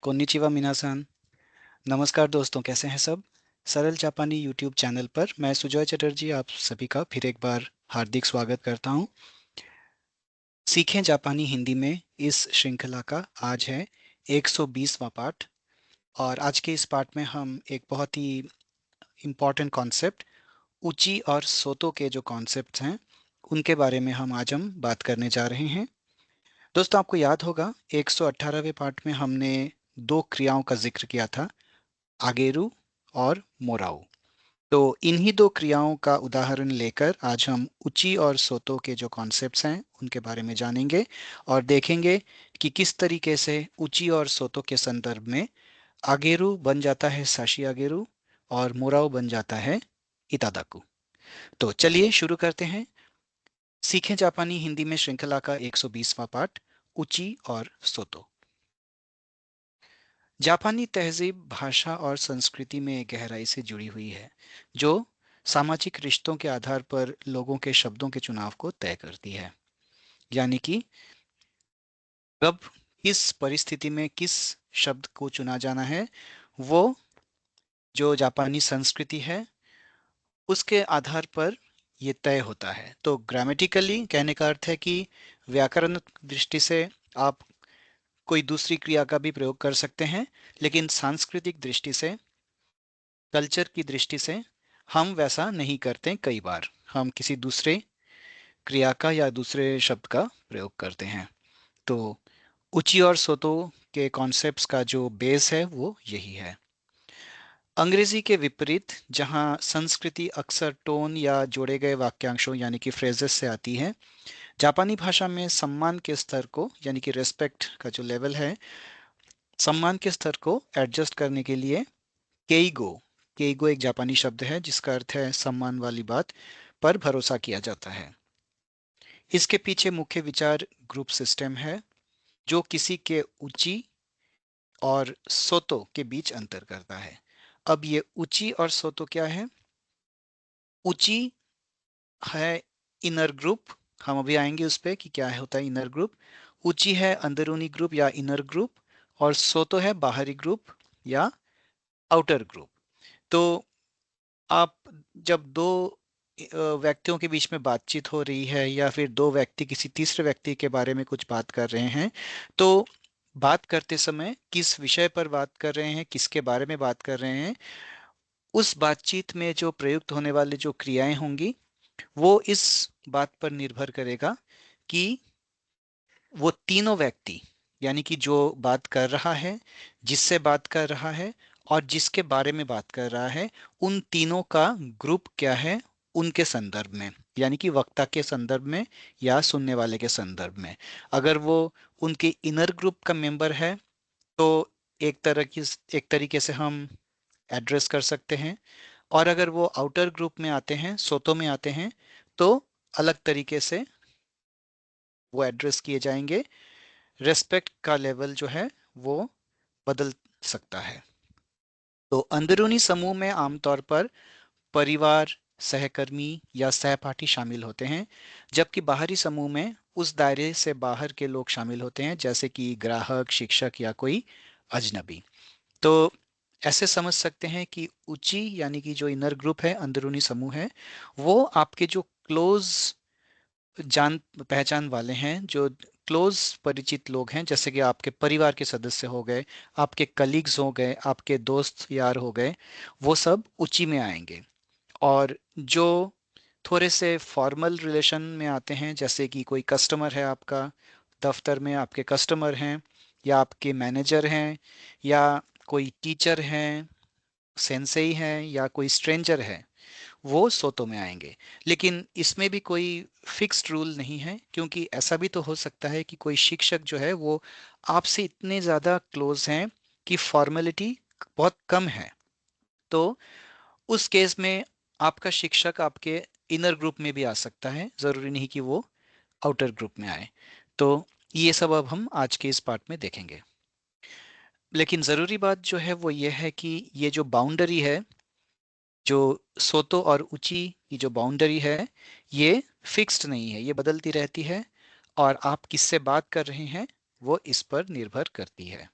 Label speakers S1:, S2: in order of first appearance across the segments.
S1: कोन्निचिवा मिनासान। नमस्कार दोस्तों, कैसे हैं सब। सरल जापानी यूट्यूब चैनल पर मैं सुजॉय चटर्जी आप सभी का फिर एक बार हार्दिक स्वागत करता हूं। सीखें जापानी हिंदी में इस श्रृंखला का आज है 120वां पाठ। और आज के इस पाठ में हम एक बहुत ही इम्पॉर्टेंट कॉन्सेप्ट उची और सोतो के जो कॉन्सेप्ट्स हैं उनके बारे में हम बात करने जा रहे हैं। दोस्तों, आपको याद होगा 118वें पाठ में हमने दो क्रियाओं का जिक्र किया था, आगेरू और मोराऊ। तो इन्हीं दो क्रियाओं का उदाहरण लेकर आज हम उची और सोतो के जो कॉन्सेप्ट्स हैं उनके बारे में जानेंगे और देखेंगे कि किस तरीके से उची और सोतो के संदर्भ में आगेरू बन जाता है साशी आगेरू और मोराओ बन जाता है इतादाकू। तो चलिए शुरू करते हैं। सीखें जापानी हिंदी में श्रृंखला का 120वां पाठ, उची और सोतो। जापानी तहजीब भाषा और संस्कृति में गहराई से जुड़ी हुई है, जो सामाजिक रिश्तों के आधार पर लोगों के शब्दों के चुनाव को तय करती है। यानी कि कब किस परिस्थिति में किस शब्द को चुना जाना है, वो जो जापानी संस्कृति है उसके आधार पर ये तय होता है। तो ग्रामेटिकली कहने का अर्थ है कि व्याकरण दृष्टि से आप कोई दूसरी क्रिया का भी प्रयोग कर सकते हैं, लेकिन सांस्कृतिक दृष्टि से, कल्चर की दृष्टि से हम वैसा नहीं करते। कई बार हम किसी दूसरे क्रिया का या दूसरे शब्द का प्रयोग करते हैं। तो उची और सोतो के कॉन्सेप्ट्स का जो बेस है वो यही है। अंग्रेजी के विपरीत, जहां संस्कृति अक्सर टोन या जोड़े गए वाक्यांशों यानी कि फ्रेजेस से आती है, जापानी भाषा में सम्मान के स्तर को यानी कि रेस्पेक्ट का जो लेवल है, सम्मान के स्तर को एडजस्ट करने के लिए केईगो केईगो एक जापानी शब्द है जिसका अर्थ है सम्मान वाली बात पर भरोसा किया जाता है। इसके पीछे मुख्य विचार ग्रुप सिस्टम है, जो किसी के उची और सोतो के बीच अंतर करता है। अब ये उची और सोतो क्या है। उची है इनर ग्रुप। हम अभी आएंगे उस पे कि क्या होता है इनर ग्रुप। उची है अंदरूनी ग्रुप या इनर ग्रुप, और सोतो है बाहरी ग्रुप या आउटर ग्रुप। तो आप जब दो व्यक्तियों के बीच में बातचीत हो रही है या फिर दो व्यक्ति किसी तीसरे व्यक्ति के बारे में कुछ बात कर रहे हैं, तो बात करते समय किस विषय पर बात कर रहे हैं, किसके बारे में बात कर रहे हैं, उस बातचीत में जो प्रयुक्त होने वाली जो क्रियाएं होंगी वो इस बात पर निर्भर करेगा कि वो तीनों व्यक्ति, यानी कि जो बात कर रहा है, जिससे बात कर रहा है और जिसके बारे में बात कर रहा है, उन तीनों का ग्रुप क्या है उनके संदर्भ में, यानी कि वक्ता के संदर्भ में या सुनने वाले के संदर्भ में। अगर वो उनके इनर ग्रुप का मेंबर है तो एक तरीके से हम एड्रेस कर सकते हैं, और अगर वो आउटर ग्रुप में आते हैं, सोतो में आते हैं, तो अलग तरीके से वो एड्रेस किए जाएंगे। रेस्पेक्ट का लेवल जो है वो बदल सकता है। तो अंदरूनी समूह में आमतौर पर परिवार, सहकर्मी या सहपाठी शामिल होते हैं, जबकि बाहरी समूह में उस दायरे से बाहर के लोग शामिल होते हैं, जैसे कि ग्राहक, शिक्षक या कोई अजनबी। तो ऐसे समझ सकते हैं कि उची यानी कि जो इनर ग्रुप है, अंदरूनी समूह है, वो आपके जो क्लोज जान पहचान वाले हैं, जो क्लोज परिचित लोग हैं, जैसे कि आपके परिवार के सदस्य हो गए, आपके कलीग्स हो गए, आपके दोस्त यार हो गए, वो सब उची में आएंगे। और जो थोड़े से फॉर्मल रिलेशन में आते हैं, जैसे कि कोई कस्टमर है आपका, दफ्तर में आपके कस्टमर हैं, या आपके मैनेजर हैं, या कोई टीचर हैं, सेंसेई हैं, या कोई स्ट्रेंजर है, वो सोतो में आएंगे। लेकिन इसमें भी कोई फिक्स्ड रूल नहीं है, क्योंकि ऐसा भी तो हो सकता है कि कोई शिक्षक जो है वो आपसे इतने ज़्यादा क्लोज हैं कि फॉर्मेलिटी बहुत कम है। तो उस केस में आपका शिक्षक आपके इनर ग्रुप में भी आ सकता है, ज़रूरी नहीं कि वो आउटर ग्रुप में आए। तो ये सब अब हम आज के इस पार्ट में देखेंगे। लेकिन ज़रूरी बात जो है वो ये है कि ये जो बाउंड्री है, जो सोतो और उची की जो बाउंड्री है, ये फिक्स्ड नहीं है, ये बदलती रहती है, और आप किससे बात कर रहे हैं वो इस पर निर्भर करती है।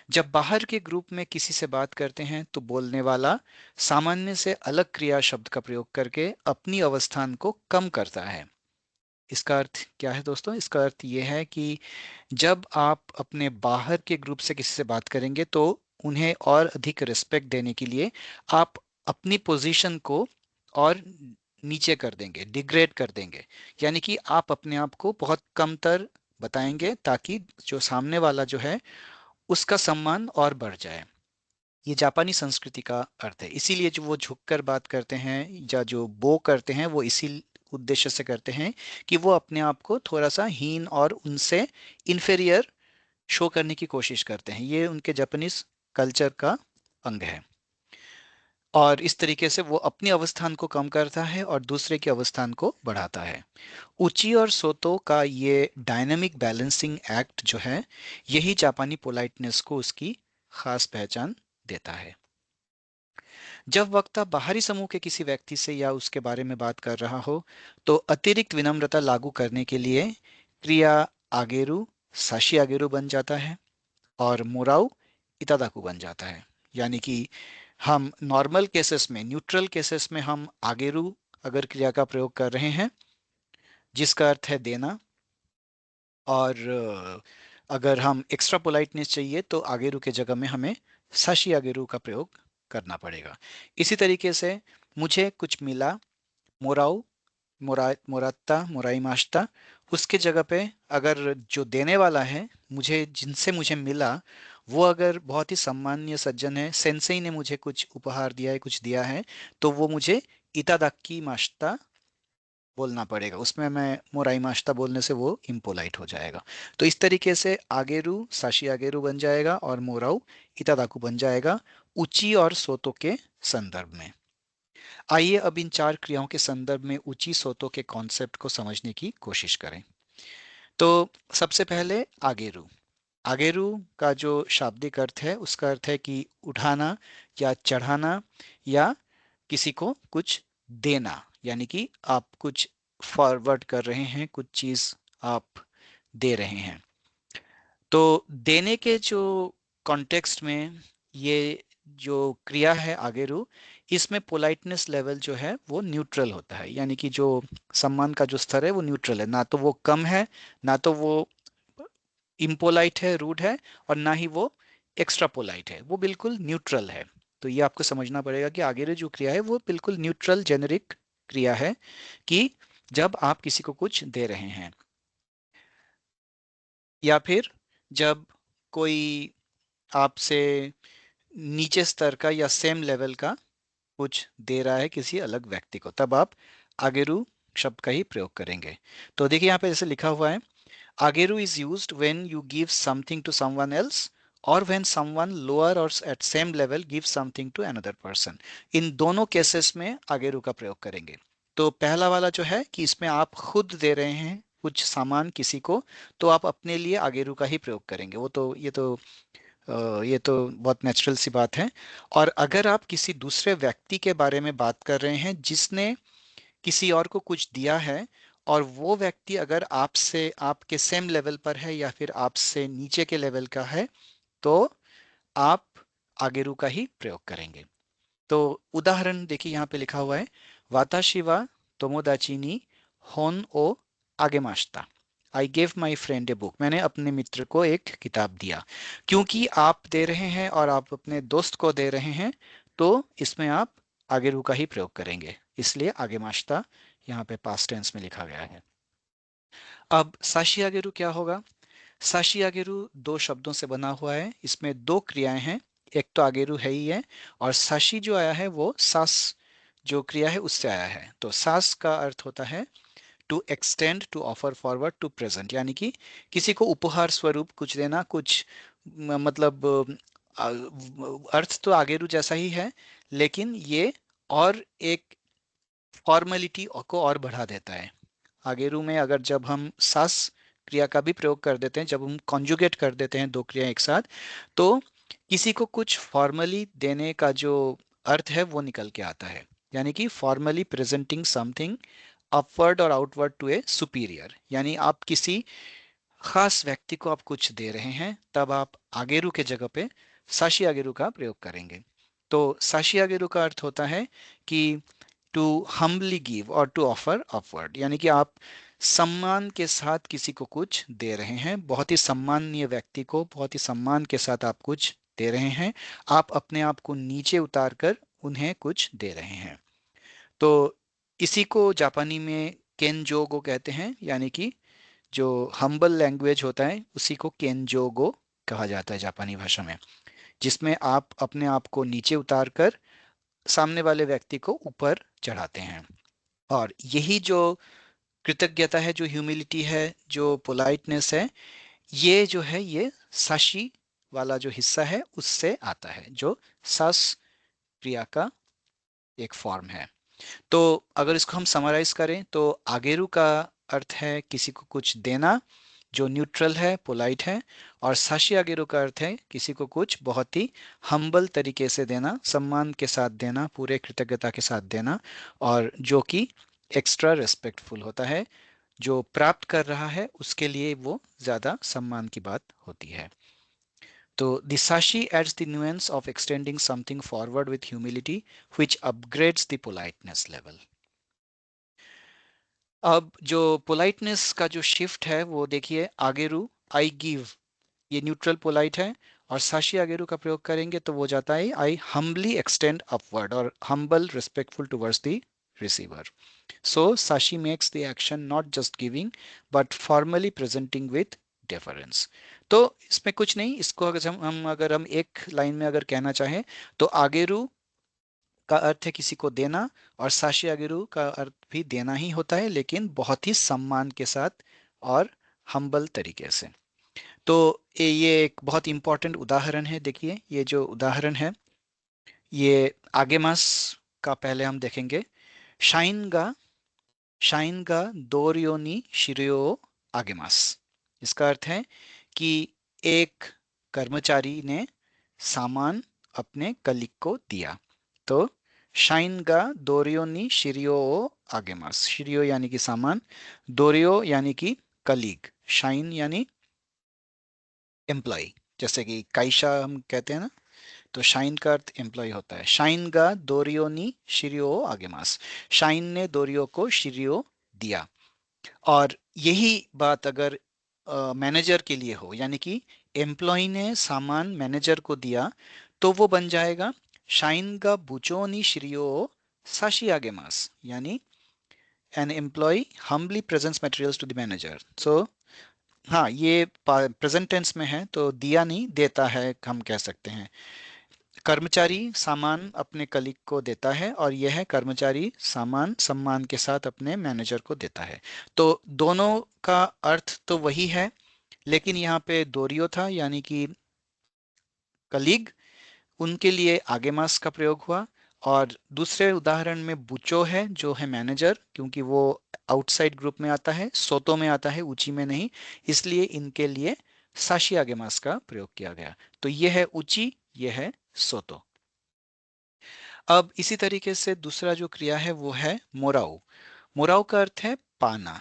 S1: जब बाहर के ग्रुप में किसी से बात करते हैं तो बोलने वाला सामान्य से अलग क्रिया शब्द का प्रयोग करके अपनी अवस्थान को कम करता है। इसका अर्थ क्या है दोस्तों? इसका अर्थ ये है कि जब आप अपने बाहर के ग्रुप से किसी से बात करेंगे तो उन्हें और अधिक रिस्पेक्ट देने के लिए आप अपनी पोजीशन को और नीचे कर देंगे, डिग्रेड कर देंगे। यानी कि आप अपने आप को बहुत कमतर बताएंगे ताकि जो सामने वाला जो है उसका सम्मान और बढ़ जाए। ये जापानी संस्कृति का अर्थ है। इसीलिए जो वो झुककर बात करते हैं या जो बो करते हैं वो इसी उद्देश्य से करते हैं कि वो अपने आप को थोड़ा सा हीन और उनसे इंफेरियर शो करने की कोशिश करते हैं। ये उनके जापानीज कल्चर का अंग है। और इस तरीके से वो अपनी अवस्थान को कम करता है और दूसरे की अवस्थान को बढ़ाता है। उची और सोतो का ये डायनामिक बैलेंसिंग एक्ट जो है, यही जापानी पोलाइटनेस को उसकी खास पहचान देता है। जब वक्ता बाहरी समूह के किसी व्यक्ति से या उसके बारे में बात कर रहा हो तो अतिरिक्त विनम्रता लागू करने के लिए क्रिया आगेरु साशी आगेरु बन जाता है और मोराउ इतादाकू बन जाता है। यानी कि हम नॉर्मल केसेस में, न्यूट्रल केसेस में हम आगेरु अगर क्रिया का प्रयोग कर रहे हैं जिसका अर्थ है देना, और अगर हम एक्स्ट्रा पोलाइटनेस चाहिए तो आगेरू के जगह में हमें साशी आगेरू का प्रयोग करना पड़ेगा। इसी तरीके से मुझे कुछ मिला, मोराऊ मोरात्ता मोराइमाश्ता, उसके जगह पे अगर जो देने वाला है, मुझे जिनसे मुझे मिला वो अगर बहुत ही सम्मान्य सज्जन है, सेंसेई ने मुझे कुछ उपहार दिया है, कुछ दिया है, तो वो मुझे इतादाकी माश्ता बोलना पड़ेगा। उसमें मैं मोराई माश्ता बोलने से वो इम्पोलाइट हो जाएगा। तो इस तरीके से आगेरू साशी आगेरू बन जाएगा और मोराऊ इतादाकू बन जाएगा उची और सोतो के संदर्भ में। आइए अब इन चार क्रियाओं के संदर्भ में उची सोतो के कॉन्सेप्ट को समझने की कोशिश करें। तो सबसे पहले आगेरू। आगेरू का जो शाब्दिक अर्थ है उसका अर्थ है कि उठाना या चढ़ाना या किसी को कुछ देना। यानी कि आप कुछ फॉरवर्ड कर रहे हैं, कुछ चीज आप दे रहे हैं। तो देने के जो कॉन्टेक्स्ट में ये जो क्रिया है आगेरू, इसमें पोलाइटनेस लेवल जो है वो न्यूट्रल होता है। यानी कि जो सम्मान का जो स्तर है वो न्यूट्रल है, ना तो वो कम है, ना तो वो इम्पोलाइट है, रूड है, और ना ही वो एक्स्ट्रा पोलाइट है, वो बिल्कुल न्यूट्रल है। तो ये आपको समझना पड़ेगा कि आगे जो क्रिया है वो बिल्कुल न्यूट्रल जेनेरिक क्रिया है कि जब आप किसी को कुछ दे रहे हैं या फिर जब कोई आपसे नीचे स्तर का या सेम लेवल का कुछ दे रहा है किसी अलग व्यक्ति को, तब आप आगेरू शब्द का ही प्रयोग करेंगे। तो देखिए यहाँ पे जैसे लिखा हुआ है, Ageru is used when you give something to someone else or when someone lower or at same level gives something to another person। इन दोनों केसेस में आगेरू का प्रयोग करेंगे। तो पहला वाला जो है कि इसमें आप खुद दे रहे हैं कुछ सामान किसी को, तो आप अपने लिए आगेरू का ही प्रयोग करेंगे। वो तो ये तो बहुत नेचुरल सी बात है। और अगर आप किसी दूसरे व्यक्ति के बारे में बात कर रहे हैं जिसने किसी और को कुछ दिया है और वो व्यक्ति अगर आपसे आपके सेम लेवल पर है या फिर आपसे नीचे के लेवल का है, तो आप आगेरू का ही प्रयोग करेंगे। तो उदाहरण देखिए यहाँ पे लिखा हुआ है, वाताशी वा तोमोदाची नी होन ओ आगेमाशिता। I gave my friend a book. मैंने अपने मित्र को एक किताब दिया। क्योंकि आप दे रहे हैं और आप अपने दोस्त को दे रहे हैं, तो इसमें आप आगेरू का ही प्रयोग करेंगे, इसलिए आगेमाशिता यहाँ पे पास्ट टेंस में लिखा गया है। अब साशी आगेरू क्या होगा? साशी आगेरू दो शब्दों से बना हुआ है, इसमें दो क्रियाएं हैं। एक तो आगेरू है ही है, और साशी जो आया है वो सास जो क्रिया है उससे आया है। तो सास का अर्थ होता है to extend, to offer forward, to present. यानी कि किसी को उपहार स्वरूप कुछ देना, कुछ मतलब अर्थ तो आगेरू जैसा ही है, लेकिन ये और एक फॉर्मेलिटी को और बढ़ा देता है। आगेरू में अगर जब हम सास क्रिया का भी प्रयोग कर देते हैं, जब हम कॉन्जुगेट कर देते हैं दो क्रिया एक साथ, तो किसी को कुछ फॉर्मली देने का जो अर्थ है वो निकल के आता है। यानी कि फॉर्मली प्रेजेंटिंग समथिंग अपवर्ड और आउटवर्ड टू ए सुपीरियर। यानी आप किसी खास व्यक्ति को आप कुछ दे रहे हैं, तब आप आगेरू के जगह पे साशी आगेरू का प्रयोग करेंगे। तो साशी आगेरू का अर्थ होता है कि टू हम्बली गिव और टू ऑफर अपवर्ड, यानी कि आप सम्मान के साथ किसी को कुछ दे रहे हैं, बहुत ही सम्माननीय व्यक्ति को बहुत ही सम्मान के साथ आप कुछ दे रहे हैं, आप अपने आप को नीचे उतार कर उन्हें कुछ दे रहे हैं। तो इसी को जापानी में केनजोगो कहते हैं, यानी कि जो हम्बल लैंग्वेज होता है उसी को केनजोगो कहा जाता है जापानी भाषा में, जिसमें आप अपने आप को नीचे उतार कर सामने वाले व्यक्ति को ऊपर चढ़ाते हैं। और यही जो कृतज्ञता है, जो ह्यूमिलिटी है, जो पोलाइटनेस है, ये जो है ये साशी वाला जो हिस्सा है उससे आता है, जो सास क्रिया का एक फॉर्म है। तो अगर इसको हम समराइज करें तो आगेरू का अर्थ है किसी को कुछ देना जो न्यूट्रल है, पोलाइट है, और साशी आगेरू का अर्थ है किसी को कुछ बहुत ही हम्बल तरीके से देना, सम्मान के साथ देना, पूरे कृतज्ञता के साथ देना, और जो कि एक्स्ट्रा रेस्पेक्टफुल होता है। जो प्राप्त कर रहा है उसके लिए वो ज्यादा सम्मान की बात होती है। तो the sashi adds the nuance of extending something forward with humility, which upgrades the politeness level. अब जो पोलाइटनेस का जो शिफ्ट है वो देखिए, आगेरू आई गिव, ये न्यूट्रल पोलाइट है, और साशी आगेरू का प्रयोग करेंगे तो वो जाता है आई हम्बली एक्सटेंड अपवर्ड, और humble respectful towards the receiver. So साशी makes the action not just giving but formally presenting with deference. तो इसमें कुछ नहीं, इसको अगर हम एक लाइन में अगर कहना चाहें तो आगेरू का अर्थ है किसी को देना, और साशी आगेरू का अर्थ भी देना ही होता है, लेकिन बहुत ही सम्मान के साथ और हम्बल तरीके से। तो ये एक बहुत इंपॉर्टेंट उदाहरण है। देखिए ये जो उदाहरण है ये आगे मास का पहले हम देखेंगे। शाइन गा शाइन गा दोरियो नी शिरियो आगे मास, इसका अर्थ है कि एक कर्मचारी ने सामान अपने कलीग को दिया। तो शाइन गा दोरियो नी शिरियो आगे मास, शिरियो यानी कि सामान, दोरियो यानी कि कलीग, शाइन यानी एम्प्लॉय, जैसे कि काइशा हम कहते हैं ना, तो शाइन का अर्थ एम्प्लॉय होता है। शाइन गा दोरियो नी शिरियो आगेमास, शाइन ने दोरियो को शिरियो दिया। और यही बात अगर मैनेजर के लिए हो, यानी कि एम्प्लॉय ने सामान मैनेजर को दिया, तो वो बन जाएगा शाइन गा बुचो नी शिरियो साशी आगेमास, यानी an employee humbly presents materials to the manager. So हाँ, ये प्रेजेंट टेंस में है तो दिया नहीं देता है हम कह सकते हैं। कर्मचारी सामान अपने कलीग को देता है, और यह है कर्मचारी सामान सम्मान के साथ अपने मैनेजर को देता है। तो दोनों का अर्थ तो वही है, लेकिन यहाँ पे दोरियो था यानी कि कलीग, उनके लिए आगे मास का प्रयोग हुआ। और दूसरे उदाहरण में बुचो है जो है मैनेजर, क्योंकि वो आउटसाइड ग्रुप में आता है, सोतो में आता है, ऊंची में नहीं, इसलिए इनके लिए साशी आगे मास का प्रयोग किया गया। तो ये है ऊंची, ये है सोतो। अब इसी तरीके से दूसरा जो क्रिया है वो है मोराउ। मोराउ का अर्थ है पाना,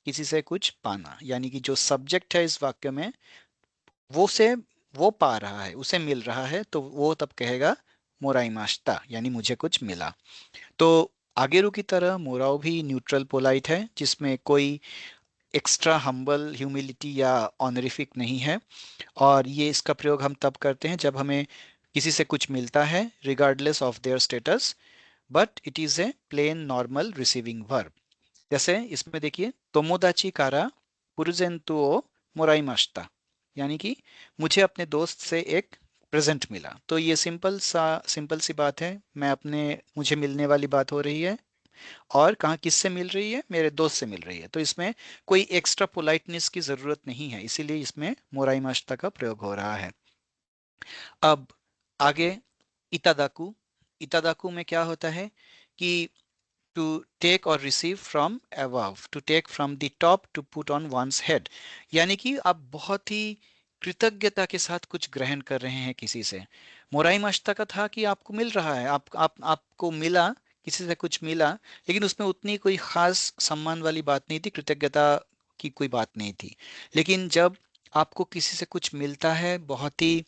S1: किसी से कुछ पाना, यानी कि जो सब्जेक्ट है इस वाक्य में वो से वो पा रहा है, उसे मिल रहा है, तो वो तब कहेगा मोराइमाश्ता, यानी मुझे कुछ मिला। तो आगेरू की तरह मोराओ भी न्यूट्रल पोलाइट है, जिसमें कोई एक्स्ट्रा हम्बल ह्यूमिलिटी या ऑनरिफिक नहीं है। और ये इसका प्रयोग हम तब करते हैं जब हमें किसी से कुछ मिलता है regardless of their status, but it is a plain normal receiving verb. जैसे इसमें देखिए, तोमोदाची कारा पुरुजेंतुओ मोराइमाश्ता, यानी कि मुझे अपने दोस्त से एक प्रेजेंट मिला। तो ये सिंपल सी बात है, मैं अपने मुझे मिलने वाली बात हो रही है, और कहाँ किससे मिल रही है, मेरे दोस्त से मिल रही है। तो इसमें कोई एक्स्ट्रा पोलाइटनेस की जरूरत नहीं है, इसीलिए इसमें मोराइमाश्ता का प्रयोग हो रहा है। अब आगे इतादाकू। इतादाकू में क्या होता है कि टू टेक और receive from above, to take from the top to put on one's head, यानी कि आप बहुत ही कृतज्ञता के साथ कुछ ग्रहण कर रहे हैं किसी से। मोराई माश्ता का था कि आपको मिल रहा है, आपको मिला, किसी से कुछ मिला, लेकिन उसमें उतनी कोई खास सम्मान वाली बात नहीं थी, कृतज्ञता कि कोई बात नहीं थी। लेकिन जब आपको किसी से कुछ मिलता है, बहुत ही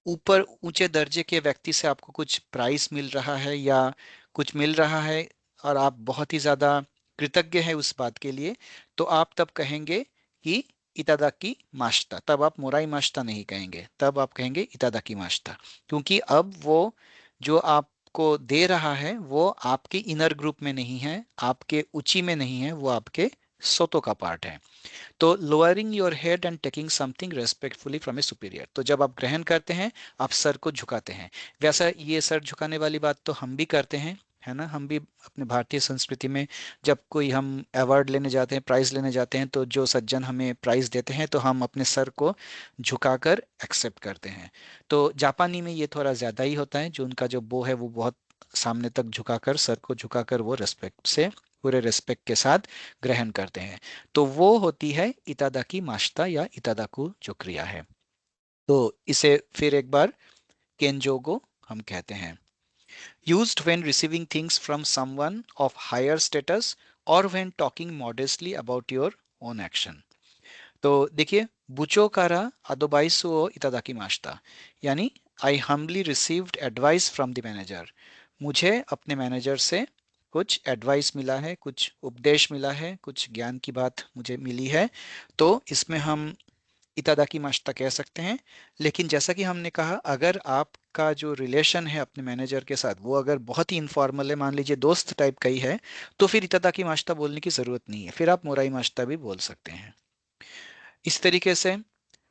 S1: ऊपर ऊंचे दर्जे के व्यक्ति से आपको कुछ प्राइस मिल रहा है या कुछ मिल रहा है, और आप बहुत ही ज़्यादा कृतज्ञ हैं उस बात के लिए, तो आप तब कहेंगे कि इतादाकी माश्ता। तब आप मोराई माश्ता नहीं कहेंगे, तब आप कहेंगे इतादाकी माश्ता। क्योंकि अब वो जो आपको दे रहा है वो आपके इनर ग्रुप में नहीं है, आपके उची में नहीं है, वो आपके सोतो का पार्ट है। तो lowering your head and taking something respectfully from A superior, तो जब आप ग्रहण करते हैं आप सर को झुकाते हैं। वैसा ये सर झुकाने वाली बात तो हम भी करते हैं, है ना। हम भी अपने भारतीय संस्कृति में जब कोई हम अवार्ड लेने जाते हैं, प्राइज लेने जाते हैं, तो जो सज्जन हमें प्राइज देते हैं तो हम अपने सर को झुकाकर एक्सेप्ट करते हैं। तो जापानी में ये थोड़ा ज़्यादा ही होता है, जो उनका जो बो है वो बहुत सामने तक झुकाकर, सर को झुकाकर वो रेस्पेक्ट से, पूरे रेस्पेक्ट के साथ ग्रहण करते हैं। तो वो होती है इतादाकी माश्ता या इतादाकू जो क्रिया है। तो इसे फिर एक बार केंजोगो हम कहते हैं। Used when receiving things from someone of higher status और when talking modestly about your own action. तो देखिए, बुचो कारा अदोबाइसु ओ इतादाकी माश्ता, यानी I humbly received advice from the manager. मुझे अपने मैनेजर से कुछ एडवाइस मिला है, कुछ उपदेश मिला है, कुछ ज्ञान की बात मुझे मिली है। तो इसमें हम इतादाकी माश्ता कह सकते हैं। लेकिन जैसा कि हमने कहा, अगर आपका जो रिलेशन है अपने मैनेजर के साथ वो अगर बहुत ही इनफॉर्मल है, मान लीजिए दोस्त टाइप का ही है, तो फिर इतादाकी माश्ता बोलने की ज़रूरत नहीं है, फिर आप मोराई माश्ता भी बोल सकते हैं। इस तरीके से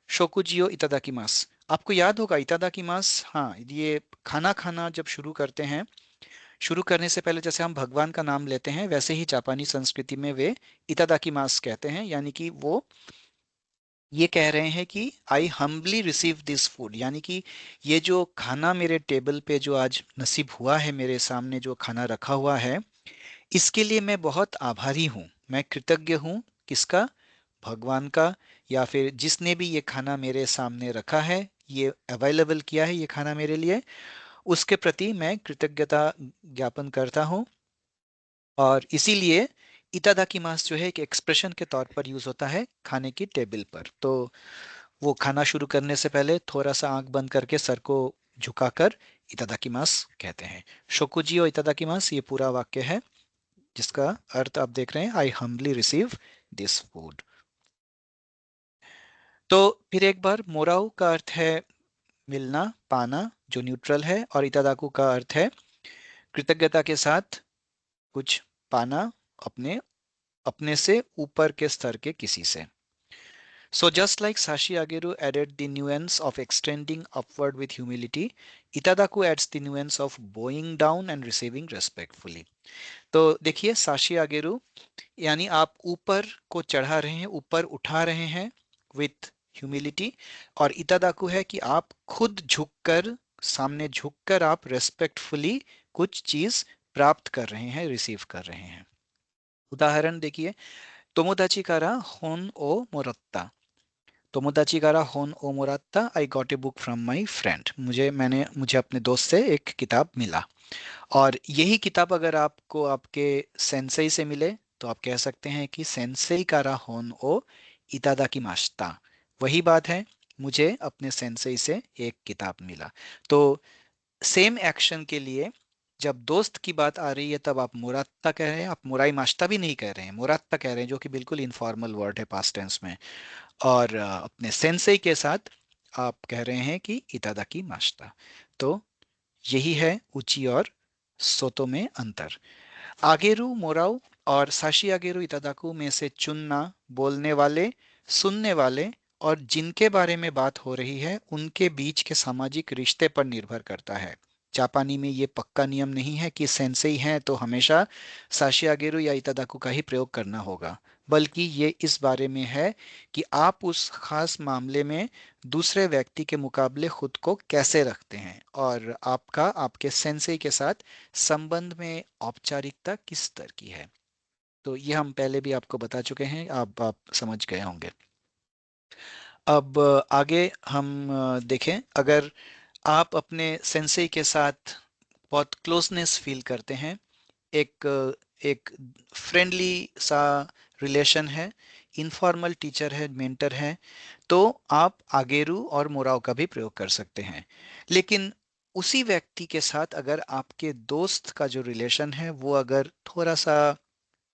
S1: शोकुजियो इतादाकीमास, आपको याद होगा इतादाकीमास, हाँ, ये खाना खाना जब शुरू करते हैं, शुरू करने से पहले जैसे हम भगवान का नाम लेते हैं, वैसे ही जापानी संस्कृति में वे इतादाकीमास कहते हैं, यानी कि वो ये कह रहे हैं कि I humbly receive this food, यानी कि ये जो खाना मेरे टेबल पे जो आज नसीब हुआ है, मेरे सामने जो खाना रखा हुआ है, इसके लिए मैं बहुत आभारी हूँ, मैं कृतज्ञ हूँ। किसका? भगवान का, या फिर जिसने भी ये खाना मेरे सामने रखा है, ये अवेलेबल किया है ये खाना मेरे लिए, उसके प्रति मैं कृतज्ञता ज्ञापन करता हूँ। और इसीलिए इतादाकीमास जो है एक एक्सप्रेशन के तौर पर यूज होता है खाने की टेबल पर। तो वो खाना शुरू करने से पहले थोड़ा सा आंख बंद करके सर को झुकाकर इतादाकीमास कहते हैं। शोकुजी और इतादाकीमास ये पूरा वाक्य है, जिसका अर्थ आप देख रहे हैं, I humbly receive this food. तो फिर एक बार, मोराऊ का अर्थ है मिलना, पाना, जो न्यूट्रल है, और इतादाकू का अर्थ है कृतज्ञता के साथ कुछ पाना, अपने अपने से ऊपर के स्तर के किसी से। So just like Sashi Ageru added the nuance of extending upward with humility, Itadaku adds the nuance of bowing down and receiving respectfully. तो देखिए, साशी आगेरू यानी आप ऊपर को चढ़ा रहे हैं, ऊपर उठा रहे हैं विथ ह्यूमिलिटी, और इतादाकू है कि आप खुद झुककर, सामने झुककर आप रेस्पेक्टफुली कुछ चीज प्राप्त कर रहे हैं, रिसीव कर रहे हैं। उदाहरण देखिए, तोमोदाची कारा होन ओ मोरत्ता, तोमोदाची कारा होन ओ मोरात्ता, I got a book from my friend, मुझे अपने दोस्त से एक किताब मिला। और यही किताब अगर आपको आपके सेंसेई से मिले, तो आप कह सकते हैं कि सेंसेई कारा होन ओ इतादा की माश्ता, वही बात है, मुझे अपने सेंसेई से एक किताब मिला। तो सेम एक्शन के लिए जब दोस्त की बात आ रही है, तब आप मुरात्ता कह रहे हैं, आप मुराई माश्ता भी नहीं कह रहे हैं, मुरात्ता कह रहे हैं, जो कि बिल्कुल इनफॉर्मल वर्ड है पास्ट टेंस में। और अपने सेंसेई के साथ आप कह रहे हैं कि इतादा की माश्ता। तो यही है उची और सोतो में अंतर। आगेरू मोराउ और साशी आगेरू इतादाकू में से चुनना बोलने वाले, सुनने वाले और जिनके बारे में बात हो रही है उनके बीच के सामाजिक रिश्ते पर निर्भर करता है। जापानी में ये पक्का नियम नहीं है कि सेंसेई हैं तो हमेशा साशी आगेरू या इतादाकू का ही प्रयोग करना होगा, बल्कि ये इस बारे में है कि आप उस खास मामले में दूसरे व्यक्ति के मुकाबले खुद को कैसे रखते हैं, और आपका आपके सेंसेई के साथ संबंध में औपचारिकता किस स्तर की है। तो ये हम पहले भी आपको बता चुके हैं, आप समझ गए होंगे। अब आगे हम देखें, अगर आप अपने सेंसेई के साथ बहुत क्लोजनेस फील करते हैं, एक एक फ्रेंडली सा रिलेशन है, इनफॉर्मल टीचर है, मेंटर है, तो आप आगेरू और मोराव का भी प्रयोग कर सकते हैं। लेकिन उसी व्यक्ति के साथ अगर आपके दोस्त का जो रिलेशन है वो अगर थोड़ा सा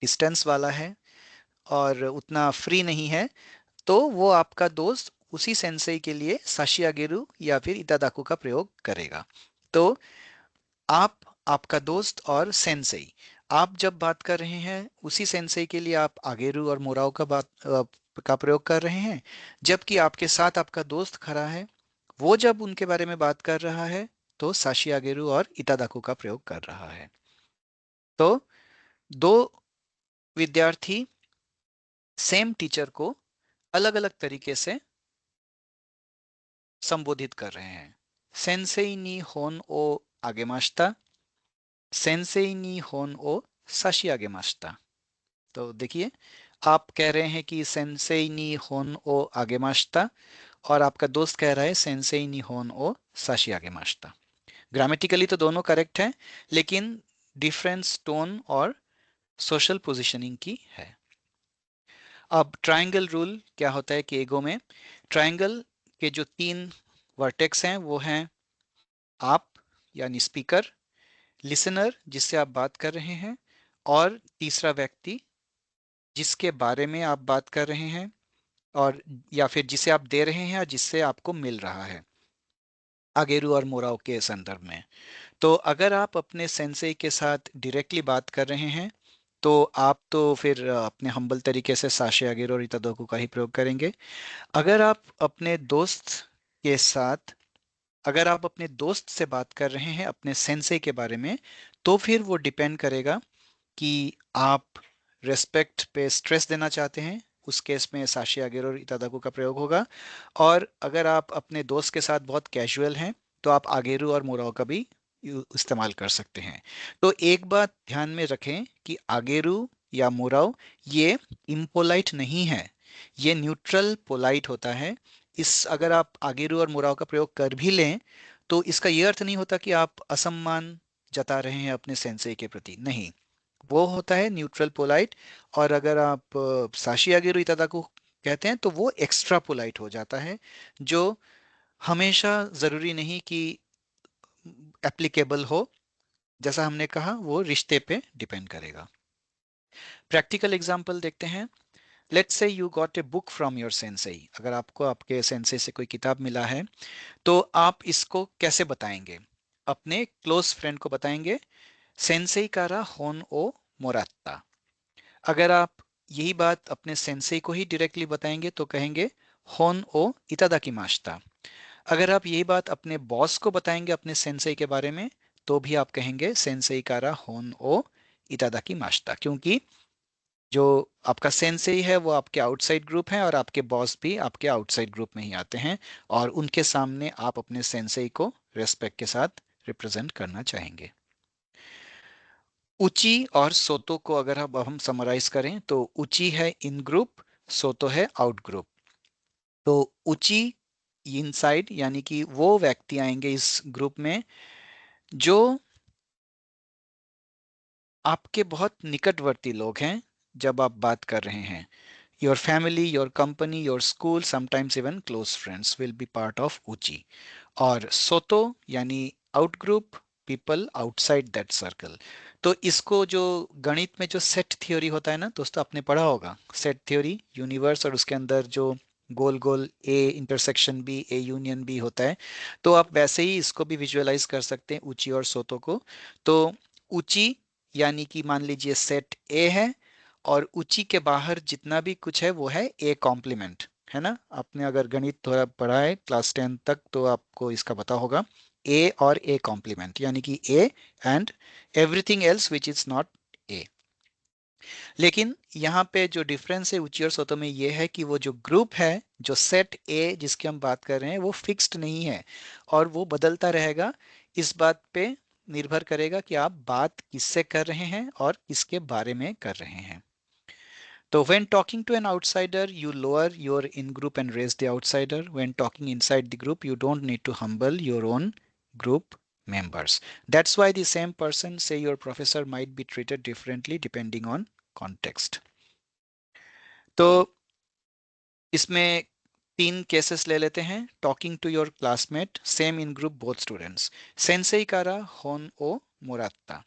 S1: डिस्टेंस वाला है और उतना फ्री नहीं है, तो वो आपका दोस्त उसी सेंसेई के लिए साशी आगेरू या फिर इतादाकू का प्रयोग करेगा। तो आप, आपका दोस्त और सेंसेई, आप जब बात कर रहे हैं उसी सेंसेई के लिए आप आगेरू और मोराव का का प्रयोग कर रहे हैं, जबकि आपके साथ आपका दोस्त खड़ा है, वो जब उनके बारे में बात कर रहा है तो साशी आगेरू और इतादाकू का प्रयोग कर रहा है। तो दो विद्यार्थी सेम टीचर को अलग अलग तरीके से संबोधित कर रहे हैं। सेंसेई नी होन ओ आगेमाशिता, सेंसेई नी होन ओ साशी आगेमाशिता। तो देखिए, आप कह रहे हैं कि सेंसेई नी होन ओ आगेमाशिता और आपका दोस्त कह रहा है सेंसेई नी होन ओ साशी आगेमाशिता। ग्रामेटिकली तो दोनों करेक्ट हैं, लेकिन डिफरेंस टोन और सोशल पोजीशनिंग की है। अब ट्रायंगल रूल क्या होता है कि एगो में ट्रायंगल के जो 3 वर्टेक्स हैं वो हैं आप यानी स्पीकर, लिसनर जिससे आप बात कर रहे हैं, और तीसरा व्यक्ति जिसके बारे में आप बात कर रहे हैं और या फिर जिसे आप दे रहे हैं या जिससे आपको मिल रहा है, आगेरू और मोराव के संदर्भ में। तो अगर आप अपने सेंसेई के साथ डायरेक्टली बात कर रहे हैं तो आप तो फिर अपने हम्बल तरीके से साशे आगेरू और इतादोकू का ही प्रयोग करेंगे। अगर आप अपने दोस्त के साथ, अगर आप अपने दोस्त से बात कर रहे हैं अपने सेंसेई के बारे में, तो फिर वो डिपेंड करेगा कि आप रेस्पेक्ट पे स्ट्रेस देना चाहते हैं, उस केस में साशी आगेरो और इतादाकू का प्रयोग होगा। और अगर आप अपने दोस्त के साथ बहुत कैजुअल हैं तो आप आगेरू और मोराव का भी इस्तेमाल कर सकते हैं। तो एक बात ध्यान में रखें कि आगेरू या मोराव ये इम्पोलाइट नहीं है, ये न्यूट्रल पोलाइट होता है। इस अगर आप आगेरू और मोराव का प्रयोग कर भी लें तो इसका ये अर्थ नहीं होता कि आप असम्मान जता रहे हैं अपने सेंसे के प्रति, नहीं, वो होता है न्यूट्रल पोलाइट। और अगर आप साशी आगेरू इतादाकू कहते हैं तो वो एक्स्ट्रा पोलाइट हो जाता है, जो हमेशा जरूरी नहीं कि एप्लीकेबल हो। जैसा हमने कहा वो रिश्ते पे डिपेंड करेगा। प्रैक्टिकल एग्जांपल देखते हैं। Let's say you got a book from your Sensei, अगर आपको आपके सेंसेई से कोई किताब मिला है तो आप इसको कैसे बताएंगे? अपने क्लोज फ्रेंड को बताएंगे, सेंसेई कारा होन ओ मोरात्ता। अगर आप यही बात अपने सेंसेई को ही डायरेक्टली बताएंगे तो कहेंगे होन ओ इतादाकी मास्ता। अगर आप यही बात अपने बॉस को बताएंगे अपने सेंसेई के बारे में तो भी आप कहेंगे सेंसेई कारा होन ओ इतादाकी मास्ता, क्योंकि जो आपका सेंसेई है वो आपके आउटसाइड ग्रुप है और आपके बॉस भी आपके आउटसाइड ग्रुप में ही आते हैं, और उनके सामने आप अपने सेंसेई को रेस्पेक्ट के साथ रिप्रेजेंट करना चाहेंगे। उची और सोतो को अगर अब हम समराइज करें तो उची है इन ग्रुप, सोतो है आउट ग्रुप। तो उची इनसाइड यानी कि वो व्यक्ति आएंगे इस ग्रुप में जो आपके बहुत निकटवर्ती लोग हैं जब आप बात कर रहे हैं। Your family, your company, your school, sometimes even close friends will be part of उची। और सोतो यानी out group, people outside that circle. तो इसको जो गणित में जो सेट थ्योरी होता है ना दोस्तों, आपने पढ़ा होगा सेट थ्योरी, यूनिवर्स और उसके अंदर जो गोल गोल A intersection B, A union B होता है, तो आप वैसे ही इसको भी विजुअलाइज कर सकते हैं ऊंची और सोतो को। तो ऊंची यानी कि मान लीजिए सेट ए है और ऊंची के बाहर जितना भी कुछ है वो है ए कॉम्प्लीमेंट, है ना? आपने अगर गणित थोड़ा पढ़ा है क्लास 10 तक तो आपको इसका पता होगा, ए और ए कॉम्प्लीमेंट यानी कि A and everything else which is not a. लेकिन यहाँ पे जो डिफरेंस है ऊंची और सोतो में ये है कि वो जो ग्रुप है, जो सेट ए जिसकी हम बात कर रहे हैं, वो फिक्स्ड नहीं है और वो बदलता रहेगा। इस बात पे निर्भर करेगा कि आप बात किससे कर रहे हैं और किसके बारे में कर रहे हैं। So when talking to an outsider, you lower your in-group and raise the outsider. When talking inside the group, you don't need to humble your own group members. That's why the same person, say your professor, might be treated differently depending on context. तो इसमें 3 cases ले लेते हैं। Talking to your classmate, same in group both students. सेंसेई कारा होन ओ मोरात्ता।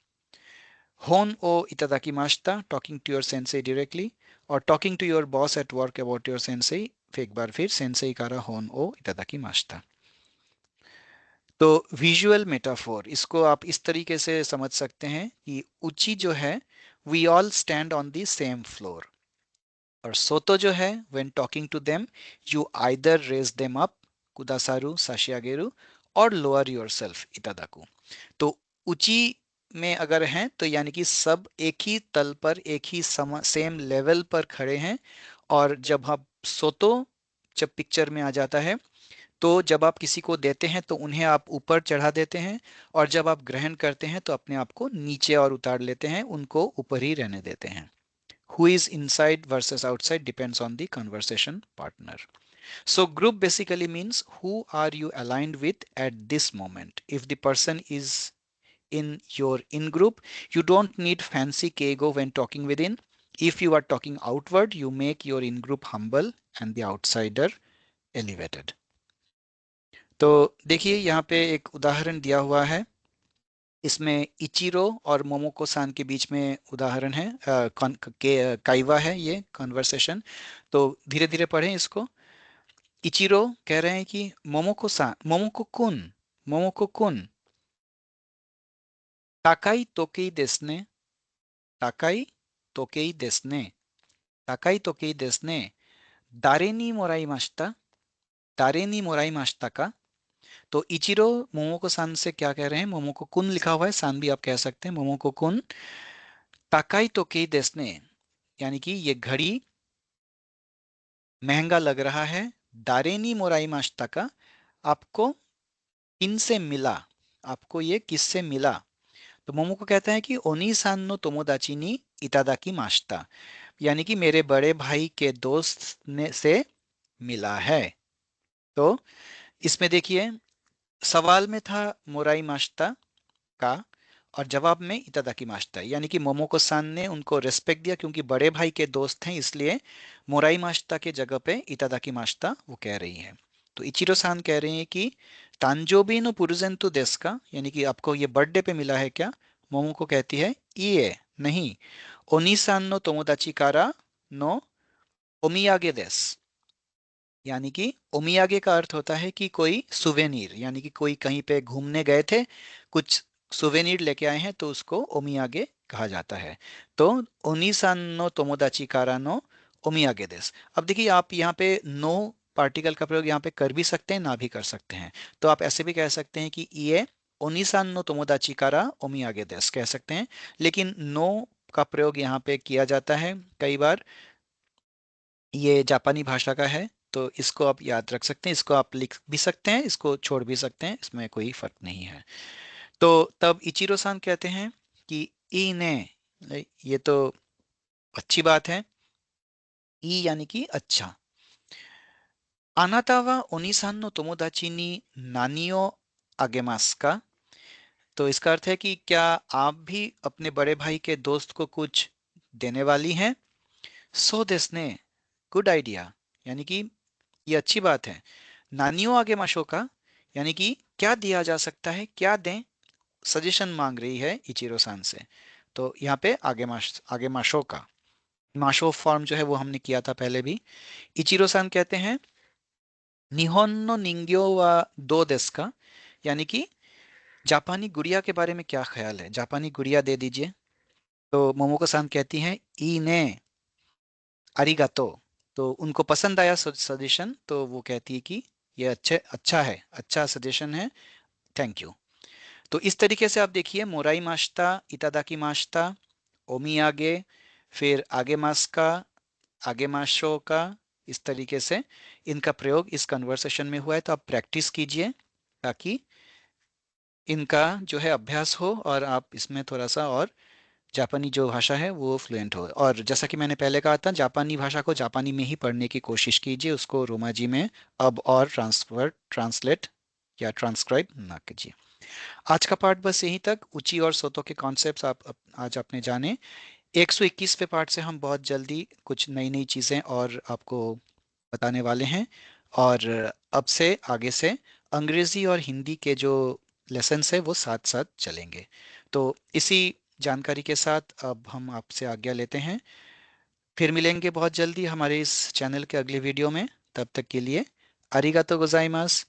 S1: होन ओ इतादाकिमाशिता, talking to your sensei directly. और talking to your boss at work about your sensei, एक बार फिर सेंसेई कारा होन ओ इतादाकिमाशिता। तो विजुअल मेटाफोर, इसको आप इस तरीके से समझ सकते हैं कि उची जो है, we all stand on the same floor. और सोतो जो है, when talking to them, you either raise them up, कुदासारू साशियागेरू, और लोअर योरसेल्फ, इतादाकू। तो ऊंची में अगर हैं तो यानी कि सब एक ही तल पर, एक ही सेम लेवल पर खड़े हैं। और जब आप सोतो, जब पिक्चर में आ जाता है, तो जब आप किसी को देते हैं तो उन्हें आप ऊपर चढ़ा देते हैं, और जब आप ग्रहण करते हैं तो अपने आप को नीचे और उतार लेते हैं, उनको ऊपर ही रहने देते हैं। Who is inside versus outside depends on the conversation partner. So group basically means who are you aligned with at this moment. If the person is in your in group, you don't need fancy kego when talking within. If you are talking outward, you make your in group humble and the outsider elevated. तो देखिए यहाँ पे एक उदाहरण दिया हुआ है। इसमें इचिरो और मोमोको सान के बीच में उदाहरण है, काइवा है ये कन्वर्सेशन। तो धीरे धीरे पढ़ें इसको। इचिरो कह रहे हैं कि मोमोको सान, मोमोको कुन, ताकाई तोकेई देसने, ताकाई तोकेई देसने, ताकाई तोकेई देसने, दारे नी मोराई माश्ता, दारे नी मोराई माश्ता का। तो इचिरो मोमोको सान से क्या कह रहे हैं, मोमोको कुन लिखा हुआ है, सान भी आप कह सकते हैं, मोमोको कुन, ताकाई तोकेई देसने, यानी कि ये घड़ी महंगा लग रहा है। दारेनी मोराई माश्ता का, आपको किन से मिला, आपको ये किससे मिला। तो मोमो को कहता है कि ओनी सान नो तोमोदाची नी इतादाकी माश्ता, यानी कि मेरे बड़े भाई के दोस्त ने से मिला है। तो इसमें देखिए, सवाल में था मोराई माश्ता का, और जवाब में इतादाकी माश्ता, यानी कि मोमोको सान ने उनको रेस्पेक्ट दिया, क्योंकि बड़े भाई के दोस्त हैं, इसलिए मोराई माश्ता के जगह पे इतादाकी माश्ता वो कह रही है। तो इचिरो सान कह रहे हैं कि तांजोबी नो पुरुजेंटू देस का, यानी कि आपको ये बर्थडे पे मिला है क्या। मोमोको कहती है ये नहीं, ओनी सान नो तोमोदाची कारा नो ओमियागे देस, यानी कि ओमियागे का अर्थ होता है कि कोई सुवेनीर, यानी कि कोई कहीं पे घूमने गए थे, कुछ सुवेनीर लेके आए हैं, तो उसको ओमियागे कहा जाता है। तो ओनिसान नो तोमोदाची कारा नो ओमियागे देस। अब देखिए, आप यहाँ पे नो पार्टिकल का प्रयोग यहाँ पे कर भी सकते हैं, ना भी कर सकते हैं। तो आप ऐसे भी कह सकते हैं कि ये ओनिसान नो तोमोदाची कारा ओमियागे देस कह सकते हैं। लेकिन नो का प्रयोग यहाँ पे किया जाता है कई बार। ये जापानी भाषा का है, तो इसको आप याद रख सकते हैं, इसको आप लिख भी सकते हैं, इसको छोड़ भी सकते हैं, इसमें कोई फर्क नहीं है। तो तब इचिरो सान कहते हैं कि ई ने, ये तो अच्छी बात है, ई यानी कि अच्छा। आनाता ओनिसान नो तोमोदाची नी नानियो आगेमास का। तो इसका अर्थ है कि क्या आप भी अपने बड़े भाई के दोस्त को कुछ देने वाली हैं। सो देसने, गुड आइडिया, यानी कि ये अच्छी बात है। नानियों आगे माशो का, यानी कि क्या दिया जा सकता है, क्या दें, सजेशन मांग रही है इचिरो सान से। तो यहाँ पे आगे माशो का माशो फॉर्म जो है वो हमने किया था पहले भी। इचिरो सान कहते हैं निहोन नो निंग्यो वा दो देस का, यानी कि जापानी गुड़िया के बारे में क्या ख्याल है, जापानी गुड़िया दे दीजिए। तो मोमोको सान कहती हैं ई ने अरिगातो। तो उनको पसंद आया सजेशन, तो वो कहती है कि ये अच्छा है, अच्छा सजेशन है, थैंक यू। तो इस तरीके से आप देखिए, मोराई माश्ता, इतादाकी माश्ता, ओमियागे, फिर आगे मास का, आगे माशो का, इस तरीके से इनका प्रयोग इस कन्वर्सेशन में हुआ है। तो आप प्रैक्टिस कीजिए, ताकि इनका जो है अभ्यास हो, और आप इसमें थोड़ा सा और जापानी जो भाषा है वो फ्लुएंट हो। और जैसा कि मैंने पहले कहा था, जापानी भाषा को जापानी में ही पढ़ने की कोशिश कीजिए, उसको रोमाजी में अब और ट्रांसलेट या ट्रांसक्राइब ना कीजिए। आज का पार्ट बस यहीं तक। उची और सोतो के कॉन्सेप्ट्स आज आपने जाने। 121वें पार्ट से हम बहुत जल्दी कुछ नई नई चीज़ें और आपको बताने वाले हैं। और अब से आगे से अंग्रेजी और हिंदी के जो लेसन्स है वो साथ साथ चलेंगे। तो इसी जानकारी के साथ अब हम आपसे आज्ञा लेते हैं। फिर मिलेंगे बहुत जल्दी हमारे इस चैनल के अगले वीडियो में। तब तक के लिए, अरिगातो गोजाइमास।